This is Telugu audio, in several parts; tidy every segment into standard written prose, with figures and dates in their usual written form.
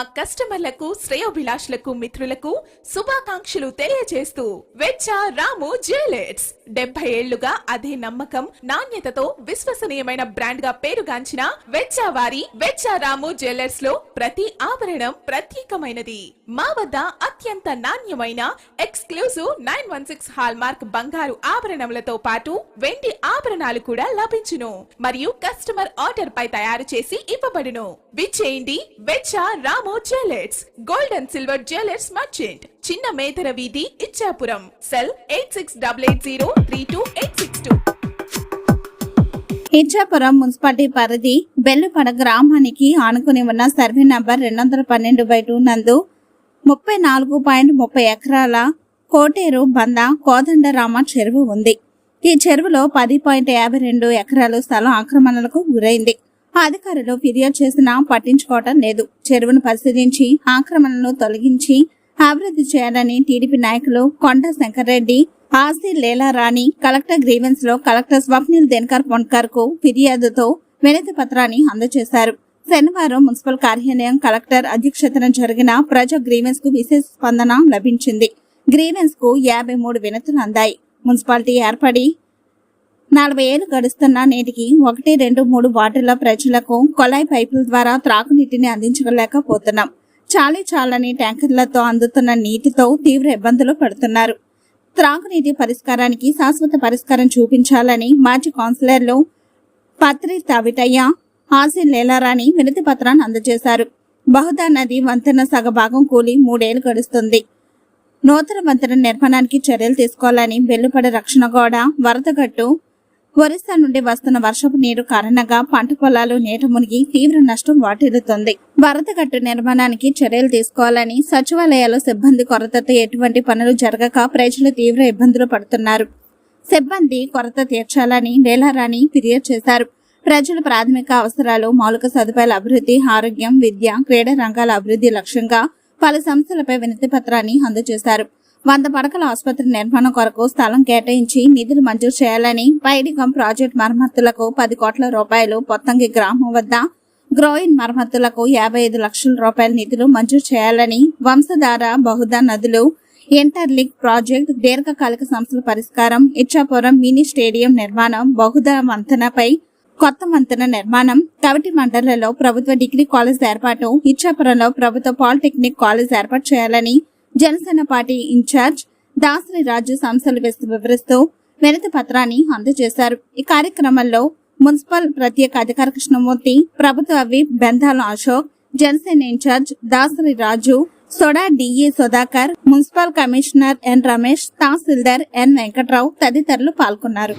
మా కస్టమర్లకు, శ్రేయోభిలాషులకు, మిత్రులకు శుభాకాంక్షలు తెలియజేస్తూ వెచ్చ రాము జ్యువెలర్స్ 70 ఏళ్లుగా అదే నమ్మకం, నాణ్యతతో విశ్వసనీయమైన బ్రాండ్ గా పేరుగాంచిన వెచ్చ వారి వెచ్చ రాము జ్యువెలర్స్ లో ప్రతి ఆభరణం ప్రత్యేకమైనది. మా వద్ద అత్యంత నాణ్యమైన ఎక్స్క్లూజివ్ 916 హాల్ మార్క్ బంగారు ఆభరణములతో పాటు వెండి ఆభరణాలు కూడా లభించును మరియు కస్టమర్ ఆర్డర్ పై తయారు చేసి ఇవ్వబడును. విచ్చేయండి Vecha Ramu jewellers, gold and silver jewellers merchant, చిన్న మేదర వీధి, ఇచ్చాపురం. సెల్ 8688032862. ఇచ్చాపురం మున్సిపాలిటీ పరిధి బెల్లుపడ గ్రామానికి ఆనుకుని ఉన్న సర్వే నంబర్ 212/2 నందు 34.30 ఎకరాల కోటేరు బంద కోదండరామ చెరువు ఉంది. ఈ చెరువులో 10.52 ఎకరాలు స్థలం ఆక్రమణలకు గురైంది. అధికారులు ఫిర్యాదు చేసినా పట్టించుకోవటం లేదు. చెరువును పరిశీలించి ఆక్రమణను తొలగించి అభివృద్ధి చేయాలని టీడీపీ నాయకులు కొండ శంకర్రెడ్డి, ఆసి లీలారాణి కలెక్టర్ గ్రీవెన్స్ లో కలెక్టర్ స్వప్నిల్ దినకర్ పొన్కర్ కు ఫిర్యాదుతో వినతి పత్రాన్ని అందజేశారు. శనివారం మున్సిపల్ కార్యాలయం కలెక్టర్ అధ్యక్షతన జరిగిన ప్రజా గ్రీవెన్స్ కు విశేష స్పందన లభించింది. గ్రీవెన్స్ కు 53 వినతులు అందాయి. మున్సిపాలిటీ ఏర్పడి 40 ఏళ్లు గడుస్తున్న నేటికి 1, 2, 3 వార్డుల ప్రజలకు కొళాయి పైపుల ద్వారా త్రాగునీటిని అందించలేకపోతున్నాం. చాలని ట్యాంకర్లతో అందుతున్న నీటితో తీవ్ర ఇబ్బందులు పడుతున్నారు. త్రాగునీటి పరిష్కారానికి శాశ్వత పరిష్కారం చూపించాలని మాజీ కౌన్సిలర్లు పత్రి తవిటయ్య, ఆసి లీలారాణి వినతి పత్రాన్ని అందజేశారు. బహుదా నది వంతెన సగభాగం కూలి 3 ఏళ్లు గడుస్తుంది. నూతన వంతెన నిర్మాణానికి చర్యలు తీసుకోవాలని బెల్లుపడ రక్షణ గోడ, వరదగట్టు, ఒరిస్సా నుండి వస్తున్న వర్షపు నీరు కారణంగా పంట పొలాలు నీట మునిగి తీవ్ర నష్టం వాటిల్లుతుంది. వరదగట్టు నిర్మాణానికి చర్యలు తీసుకోవాలని, సచివాలయాల్లో సిబ్బంది కొరతతో ఎటువంటి పనులు జరగక ప్రజలు తీవ్ర ఇబ్బందులు పడుతున్నారు. సిబ్బంది కొరత తీర్చాలని లీలారాణి ఫిర్యాదు చేశారు. ప్రజల ప్రాథమిక అవసరాలు, మౌలిక సదుపాయాల అభివృద్ధి, ఆరోగ్యం, విద్య, క్రీడా రంగాల అభివృద్ధి లక్ష్యంగా పలు సంస్థలపై వినతి పత్రాన్ని అందజేశారు. 100 పడకల ఆసుపత్రి నిర్మాణం కొరకు స్థలం కేటాయించి నిధులు మంజూరు చేయాలని, పైడిగం ప్రాజెక్టు మరమ్మతులకు 10 కోట్ల రూపాయలు, పొత్తంగి గ్రామం వద్ద గ్రోయిన్ మరమ్మతులకు 55 లక్షల రూపాయల నిధులు మంజూరు చేయాలని, వంశధార బహుదా నదులు ఇంటర్లింక్ ప్రాజెక్టు దీర్ఘకాలిక సమస్యల పరిష్కారం, ఇచ్చాపురం మినీ స్టేడియం నిర్మాణం, బహుదా వంతెనపై కొత్త వంతెన నిర్మాణం, కవిటి మండలంలో ప్రభుత్వ డిగ్రీ కాలేజ్ ఏర్పాటు, ఇచ్చాపురంలో ప్రభుత్వ పాలిటెక్నిక్ కాలేజ్ ఏర్పాటు చేయాలని జనసేన పార్టీ ఇన్ఛార్జ్ దాసరి రాజు సమస్యలు వివరిస్తూ వినతి పత్రాన్ని అందజేశారు. ఈ కార్యక్రమంలో మున్సిపల్ ప్రత్యేక అధికారి కృష్ణమూర్తి, ప్రభుత్వ విప్ బెందాల అశోక్, జనసేన ఇన్ఛార్జ్ దాసరి రాజు, సోడా DE Sudhakar, municipal commissioner N Ramesh, తహసీల్దార్ ఎన్ వెంకట్రావు తదితరులు పాల్గొన్నారు.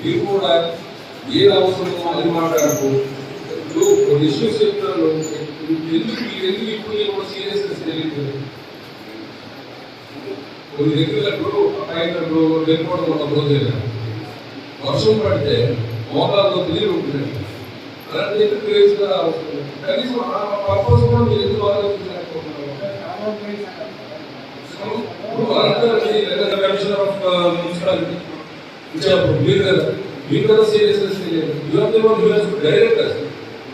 మీరు కూడా ఏ అవసరమో అది మాట్లాడుతూ కొన్ని ఇష్యూస్ చెప్తారు. ఎందుకు ఇప్పుడు సీరియస్నెస్ తెలియదు. కొన్ని దగ్గరలో వెళ్ళిపోవడం ఒక రోజు వర్షం పడితే మోకాలతో నీరు ఉంటుంది. అలాంటి ఎందుకు కనీసం ఆ పర్పస్ కూడా మీరు ఎందుకు ఆలోచించలేకపోతున్నారు? కమిషనర్ ఆఫ్ మున్సిపాలిటీ ఇచ్చాప్పుడు మీరు కదా సీరియస్నెస్ డైరెక్టర్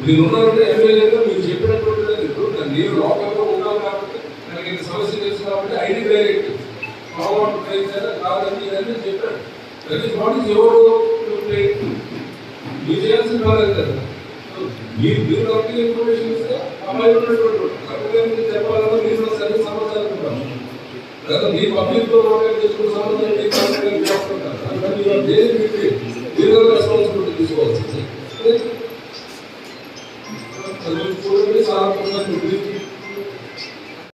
మీరు ఉన్నారంటే ఎమ్మెల్యేగా మీరు చెప్పినటువంటి ఇప్పుడు నేను లోకల్గా ఉన్నాను కాబట్టి నాకు ఇంత సమస్య తెలుసు కాబట్టి ఐడి డైరెక్ట్ కాదని చెప్పాడు. ప్రతి బాడీస్ ఎవరు మీరు చేయాల్సిన కాలేదు కదా. మీరు కరెక్ట్గా ఇన్ఫర్మేషన్ ఇస్తే అమ్మాయి ఉన్నటువంటి కరెక్ట్గా చెప్పాలన్నా మీరు సరైన సమాచారం కదా. మీరు పబ్లిక్తో